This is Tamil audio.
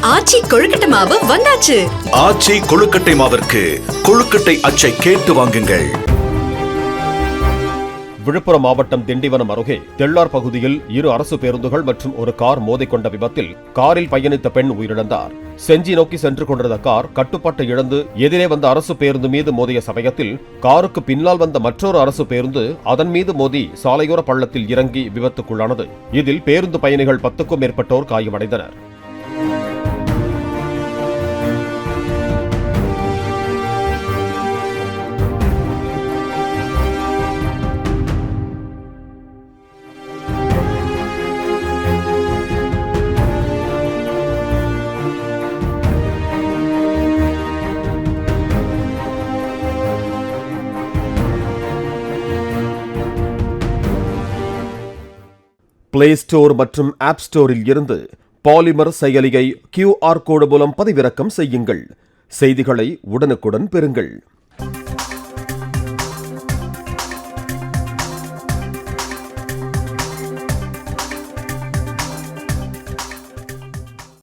ஆச்சி கொழுக்கட்டை மாவு வந்தாச்சு. ஆச்சி கொழுக்கட்டை மாவிற்கு கொழுக்கட்டை அச்சை கேட்டு வாங்குங்கள். விழுப்புரம் மாவட்டம் திண்டிவனம் அருகே தெள்ளார் பகுதியில் 2 அரசு பேருந்துகள் மற்றும் ஒரு கார் மோதிக்கொண்ட விபத்தில் காரில் பயணித்த பெண் உயிரிழந்தார். செஞ்சி நோக்கி சென்று கொண்டிருந்த கார் கட்டுப்பாட்டை இழந்து எதிரே வந்த அரசு பேருந்து மீது மோதிய சமயத்தில் காருக்கு பின்னால் வந்த மற்றொரு அரசு பேருந்து அதன் மீது மோதி சாலையோர பள்ளத்தில் இறங்கி விபத்துக்குள்ளானது. இதில் பேருந்து பயணிகள் 10க்கும் மேற்பட்டோர் காயமடைந்தனர். பிளே ஸ்டோர் மற்றும் ஆப் ஸ்டோரில் இருந்து பாலிமர் செயலியை QR கோடு மூலம் பதிவிறக்கம் செய்யுங்கள். செய்திகளை உடனுக்குடன் பெறுங்கள்.